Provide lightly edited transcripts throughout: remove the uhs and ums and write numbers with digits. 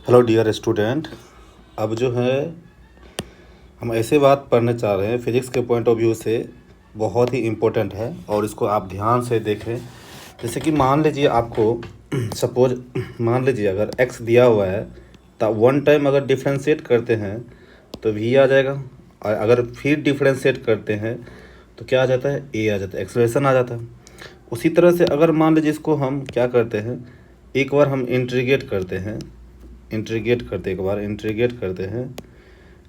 Hello dear student. अब जो है हम ऐसे बात पढ़ने चाह रहे हैं फिजिक्स के पॉइंट ऑफ व्यू से, बहुत ही इम्पोर्टेंट है और इसको आप ध्यान से देखें। जैसे कि मान लीजिए आपको सपोज मान लीजिए अगर x दिया हुआ है तो वन टाइम अगर डिफ्रेंशिएट करते हैं तो v आ जाएगा, और अगर फिर डिफ्रेंशिएट करते हैं तो क्या आ जाता है, a आ जाता है, एक्सेलरेशन आ जाता है। उसी तरह से अगर मान लीजिए इसको हम क्या करते हैं, एक बार हम इंटीग्रेट करते हैं, एक बार इंटीग्रेट करते हैं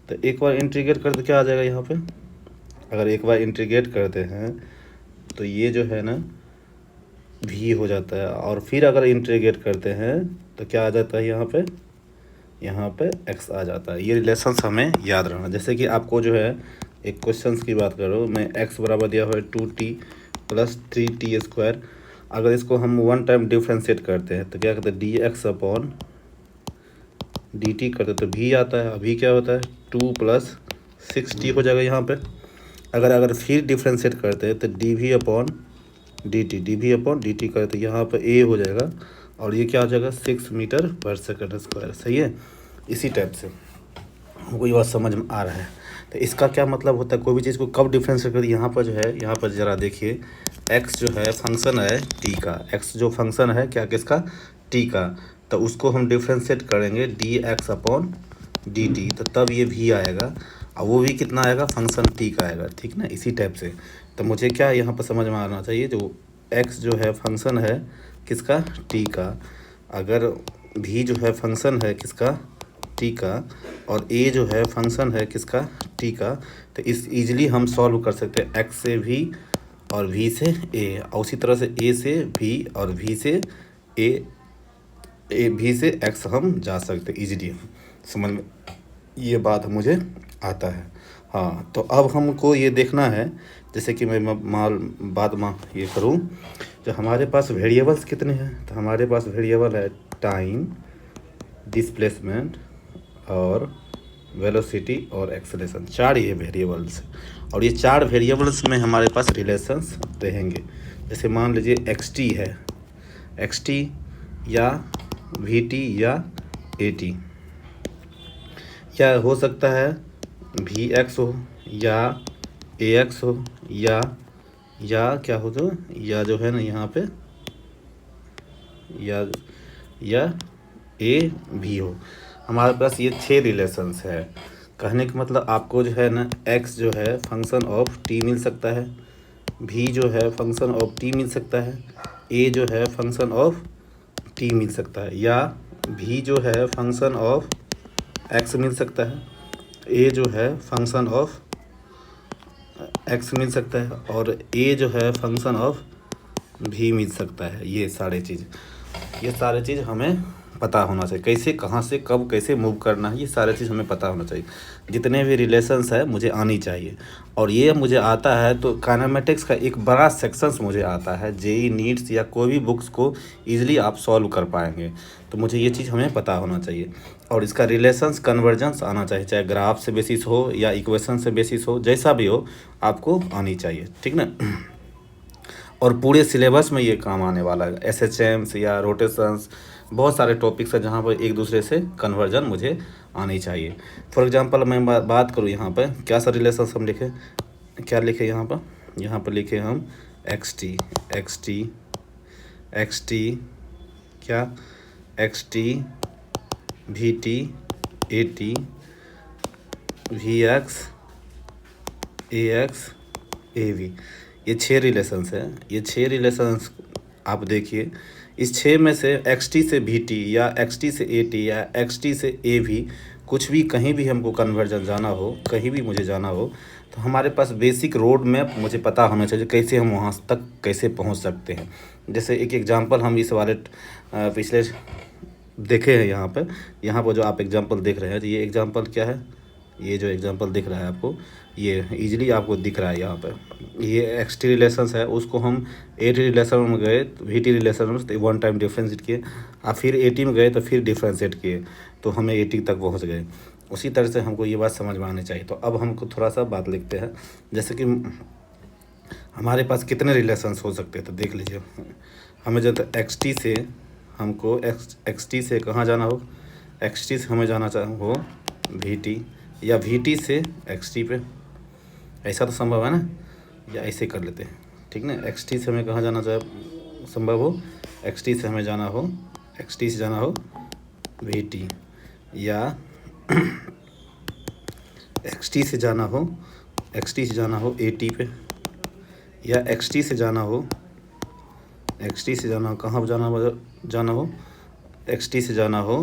तो एक बार इंटीग्रेट करते क्या आ जाएगा यहाँ पे, अगर एक बार इंटीग्रेट करते हैं तो ये जो है ना v हो जाता है, और फिर अगर इंटीग्रेट करते हैं तो क्या आ जाता है यहाँ पे x आ जाता है। ये रिलेशंस हमें याद रखना। जैसे कि आपको जो है एक क्वेश्चंस की बात करो, मैं x बराबर दिया हुआ है 2t प्लस 3t²। अगर इसको हम वन टाइम डिफ्रेंशिएट करते हैं तो क्या कहते हैं, dx अपॉन dt करते तो v आता है। अभी क्या होता है 2 प्लस 6t हो जाएगा यहाँ पे। अगर फिर डिफ्रेंशिएट करते हैं तो dv अपॉन dt करते यहाँ पे a हो जाएगा, और ये क्या हो जाएगा 6 मीटर पर सेकंड स्क्वायर। सही है। इसी टाइप से हमको ये बात समझ में आ रहा है। तो इसका क्या मतलब होता है, कोई भी चीज़ को कब डिफ्रेंशिएट करें। यहाँ पर जो है, यहाँ पर ज़रा देखिए, x जो है फंक्शन है t का, x जो फंक्शन है क्या किसका, t का, तो उसको हम डिफ्रेंशिएट करेंगे dx अपॉन dt, तो तब ये v आएगा, और वो भी कितना आएगा, फंक्शन t का आएगा। ठीक ना। इसी टाइप से तो मुझे क्या यहाँ पर समझ में आना चाहिए, जो x जो है फंक्शन है किसका, t का, अगर v जो है फंक्शन है किसका, t का, और a जो है फंक्शन है किसका, t का, तो इस इजीली हम सॉल्व कर सकते हैं x से v और v से a, और उसी तरह से a से v और v से v से x हम जा सकते हैं इजीली। समझ में ये बात मुझे आता है। हाँ, तो अब हमको ये देखना है, जैसे कि मैं ये करूँ, जो हमारे पास वेरिएबल्स कितने हैं, तो हमारे पास वेरिएबल है टाइम, डिस्प्लेसमेंट और वेलोसिटी और एक्सेलरेशन, 4 ये वेरिएबल्स। और ये 4 वेरिएबल्स में हमारे पास रिलेशंस रहेंगे। जैसे मान लीजिए xt है, xt या vt या at, या हो सकता है vx हो या ax हो या क्या हो, तो या जो है ना यहाँ पे या a भी हो। हमारे पास ये 6 रिलेशंस है। कहने का मतलब आपको जो है ना x जो है फंक्शन ऑफ t मिल सकता है, v जो है फंक्शन ऑफ t मिल सकता है, a जो है फंक्शन ऑफ t मिल सकता है, या v जो है फंक्शन ऑफ x मिल सकता है, a जो है फंक्शन ऑफ x मिल सकता है, और a जो है फंक्शन ऑफ v मिल सकता है। ये सारे चीज़ हमें पता होना चाहिए, कैसे कहाँ से कब कैसे मूव करना है, ये सारे चीज़ हमें पता होना चाहिए। जितने भी रिलेशंस है मुझे आनी चाहिए, और ये मुझे आता है तो काइनेमेटिक्स का एक बड़ा सेक्शंस मुझे आता है। जेई नीट्स या कोई भी बुक्स को ईजिली आप सॉल्व कर पाएंगे, तो मुझे ये चीज़ हमें पता होना चाहिए। और इसका रिलेशंस कन्वर्जेंस आना चाहिए, चाहे ग्राफ से बेसिस हो या इक्वेशन से बेसिस हो, जैसा भी हो आपको आनी चाहिए। ठीक ना। और पूरे सिलेबस में ये काम आने वाला है, SHMs या रोटेशंस, बहुत सारे टॉपिक्स हैं जहाँ पर एक दूसरे से कन्वर्जन मुझे आनी चाहिए। फॉर एग्जांपल मैं बात करूँ, यहाँ पर क्या सा रिलेशंस हम लिखे, क्या लिखे यहाँ पर लिखे हम xt क्या, xt vt at vx ax av, ये 6 रिलेशंस हैं। ये 6 रिलेशंस आप देखिए, इस 6 में से xt से vt या xt से at या xt से av, कुछ भी कहीं भी हमको कन्वर्जन जाना हो, कहीं भी मुझे जाना हो, तो हमारे पास बेसिक रोड मैप मुझे पता होना चाहिए, कैसे हम वहाँ तक कैसे पहुँच सकते हैं। जैसे एक एग्जांपल हम इस वाले पिछले देखे हैं, यहाँ पर जो आप एग्जांपल देख रहे हैं, तो ये एग्जांपल क्या है, ये जो एग्जांपल दिख रहा है आपको, ये इजीली आपको दिख रहा है। यहाँ पर ये xt रिलेशंस है, उसको हम at रिलेशन में गए तो vt रिलेशन में वन टाइम डिफ्रेंशिएट किए, और फिर at में गए तो फिर डिफ्रेंशिएट किए, तो हमें 80 तक पहुँच गए। उसी तरह से हमको ये बात समझ में आनी चाहिए। तो अब हमको थोड़ा सा बात लिखते हैं, जैसे कि हमारे पास कितने रिलेशंस हो सकते हैं, तो देख लीजिए। हमें जब xt से हमको xt से कहाँ जाना हो, एक्स टी से हमें जाना हो वी टी, या वी टी से एक्स टी पे, ऐसा तो संभव है ना, या ऐसे कर लेते हैं, ठीक ना। एक्स टी से हमें कहाँ जाना चाहे संभव हो, एक्स टी से हमें जाना हो, एक्स टी से जाना हो वी टी, या एक्स टी से जाना हो, एक्स टी से जाना हो ए टी पे, या एक्स टी से जाना हो, एक्स टी से जाना हो कहाँ जाना हो, एक्स टी से जाना हो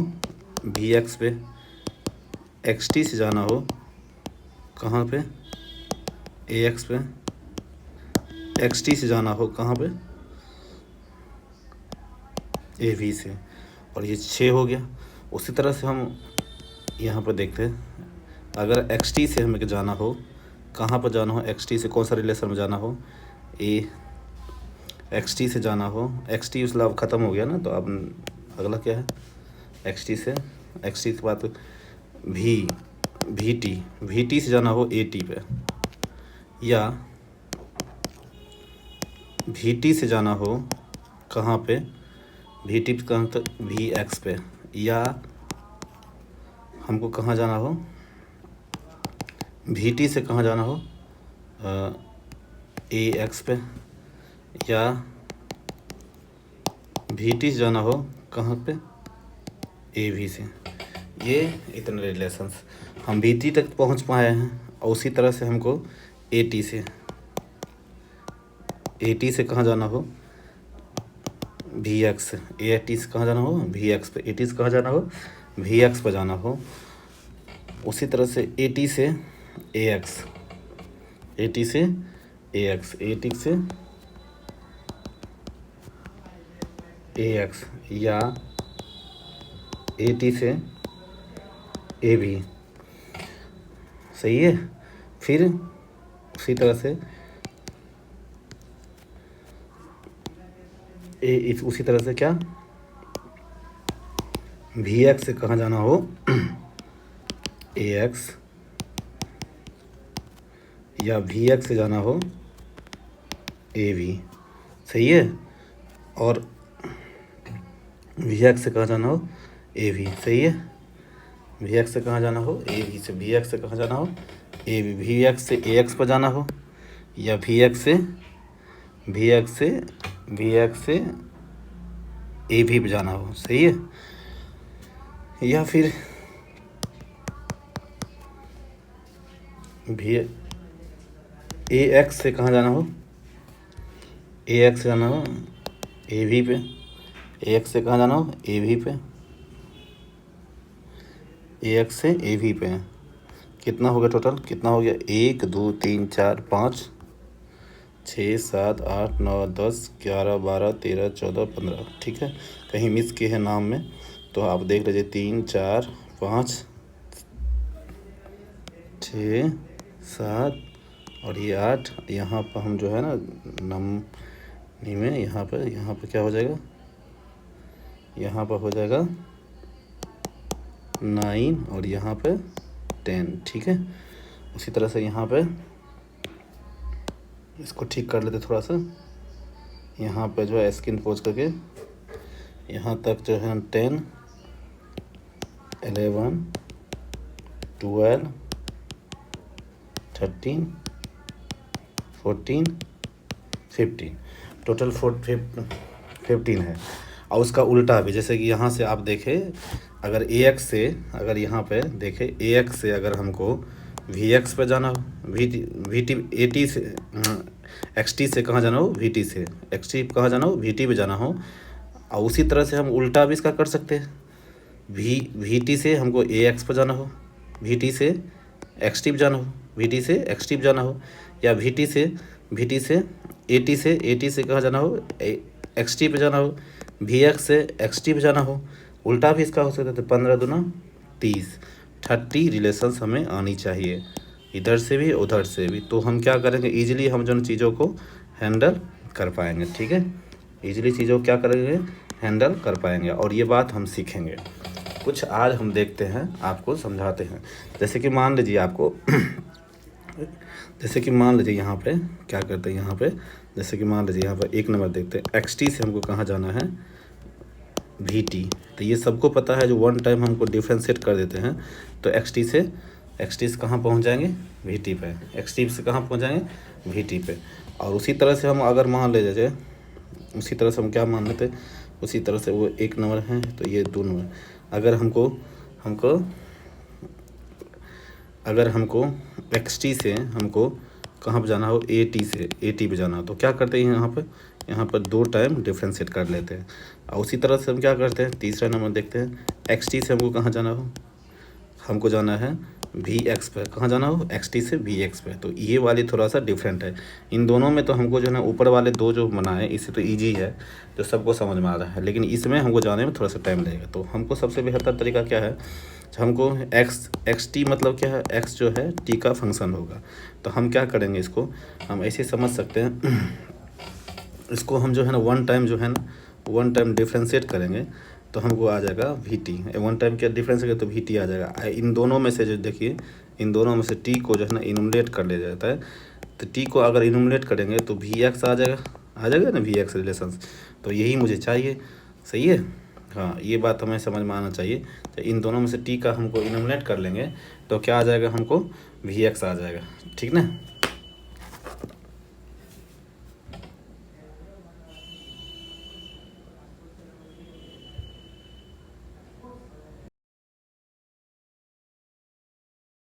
वी एक्स पे, एक्स टी से जाना हो कहाँ पे, ए एक्स पे, एक्स टी से जाना हो कहाँ पे, ए वी से, और ये 6 हो गया। उसी तरह से हम यहाँ पर देखते हैं, अगर एक्स टी से हमें जाना हो, कहाँ पर जाना हो, एक्स टी से कौन सा रिलेशन में जाना हो, ए एक्स टी से जाना हो, एक्स टी उसला अब ख़त्म हो गया ना, तो अब अगला क्या है, एक्स टी से बात वी टी से जाना हो ए टी पे, या वी टी से जाना हो कहाँ पे, वी टी कहाँ तक, वी एक्स पे, या हमको कहाँ जाना हो, वी टी से कहाँ जाना हो ए एक्स पे, या वी टी से जाना हो कहाँ पे, ए वी से। ये इतने रिलेशंस हम वी टी तक पहुँच पाए हैं, और उसी तरह से हमको ए टी से कहाँ जाना हो, वी एक्स, ए टी से कहाँ जाना हो, वी एक्स पे, ए टी से कहाँ जाना हो, वी एक्स पर जाना हो। उसी तरह से ए टी से ए एक्स, ए टी से ए एक्स, ए टी से ए एक्स, या ए टी से ए बी, सही है। फिर उसी तरह से उसी तरह से क्या, वी एक्स से कहाँ जाना हो, ए एक्स, या वी एक्स से जाना हो ए वी, सही है। और वी एक्स से कहाँ जाना हो, ए वी, सही है। वी एक्स से कहाँ जाना हो, ए वी से, वी एक्स से कहाँ जाना हो, ए वी, वी एक्स से ए एक्स पर जाना हो, या वी एक्स से ए वी पर जाना हो, सही है। या फिर वी ए एक्स से कहाँ जाना हो, ए एक्स से जाना हो ए वी पे, ए एक्स से कहाँ जाना हो, ए वी पे, ए एक्स से ए वी पे। कितना हो गया टोटल, कितना हो गया, 1 2 3 4 5 6 7 8 9 10 11 12 13 14 15, ठीक है। कहीं मिस किए हैं नाम में तो आप देख लीजिए, 3 4 5 6 7 और ये 8। यहाँ पर हम जो है ना नमनी में यहाँ पर क्या हो जाएगा, यहाँ पर हो जाएगा 9 और यहाँ पे 10, ठीक है। उसी तरह से यहाँ पे इसको ठीक कर लेते थोड़ा सा, यहाँ पे जो है स्किन पोज करके यहाँ तक जो है 10 11 12 13 14 15, टोटल 15 है। और उसका उल्टा भी, जैसे कि यहाँ से आप देखें, अगर ए एक्स से, अगर यहाँ पे देखें ए एक्स से अगर हमको वी एक्स पे जाना हो, वी टी ए टी से एक्स टी से कहाँ जाना हो, वी टी से एक्स टी कहाँ जाना हो, वी टी पे जाना हो। और उसी तरह से हम उल्टा भी इसका कर सकते हैं, वी टी से हमको ए एक्स पर जाना हो, वी टी से एक्स टी पे जाना हो, वी टी से एक्स टी पे जाना हो, या वी टी से ए टी से कहाँ जाना हो, एक्स टी पे जाना हो, वी एक्स से एक्स टी पे जाना हो। उल्टा भी इसका हो सकता है। तो 15 दूना 30, 30 रिलेशंस हमें आनी चाहिए, इधर से भी उधर से भी। तो हम क्या करेंगे, ईजिली हम जो चीज़ों को हैंडल कर पाएंगे, ठीक है। ईजिली चीज़ों को क्या करेंगे, हैंडल कर पाएंगे, और ये बात हम सीखेंगे। कुछ आज हम देखते हैं, आपको समझाते हैं। जैसे कि मान लीजिए आपको जैसे कि मान लीजिए यहाँ पे क्या करते हैं, यहाँ पे जैसे कि मान लीजिए यहाँ पर 1 नंबर देखते हैं, एक्स टी से हमको कहाँ जाना है, वी टी। तो ये सबको पता है, जो वन टाइम हमको डिफ्रेंशिएट कर देते हैं तो एक्स टी से कहाँ पहुँच जाएंगे, वी टी पे। एक्स टी से कहाँ पहुँच जाएंगे, वी टी पे। और उसी तरह से हम अगर मान ले जाए, उसी तरह से हम क्या मान लेते, उसी तरह से वो 1 नंबर है तो ये 2 नंबर। अगर हमको अगर हमको एक्स टी से हमको कहाँ पे जाना हो, ए टी से ए टी पे जाना हो, तो क्या करते हैं यहाँ पर 2 टाइम डिफ्रेंशिएट कर लेते हैं। और उसी तरह से हम क्या करते हैं, तीसरा नंबर देखते हैं, एक्स टी से हमको कहाँ जाना हो, हमको जाना है वी एक्स पे। कहाँ जाना हो, एक्स टी से वी एक्स पे। तो ये वाली थोड़ा सा डिफरेंट है। इन दोनों में तो हमको जो है ना ऊपर वाले 2 जो बनाए इससे तो ईजी है, तो सबको समझ में आ रहा है, लेकिन इसमें हमको जाने में थोड़ा सा टाइम लगेगा। तो हमको सबसे बेहतर तरीका क्या है, हमको एक्स टी मतलब क्या है, एक्स जो है टी का फंक्शन होगा। तो हम क्या करेंगे, इसको हम ऐसे समझ सकते हैं, इसको हम जो है ना वन टाइम डिफ्रेंशिएट करेंगे तो हमको आ जाएगा वी टी। वन टाइम क्या डिफरेंस है तो वी टी आ जाएगा। इन दोनों में से जो देखिए, इन दोनों में से टी को जो है ना इनुमरेट कर लिया जाता है। तो टी को अगर इनुमरेट करेंगे तो वी एक्स आ जाएगा ना, वी एक्स रिलेशंस। तो यही मुझे चाहिए, सही है। हाँ, ये बात हमें समझ में आना चाहिए। तो इन दोनों में से टी का हमको इनुमरेट कर लेंगे तो क्या आ जाएगा, हमको वी एक्स आ जाएगा, ठीक ना।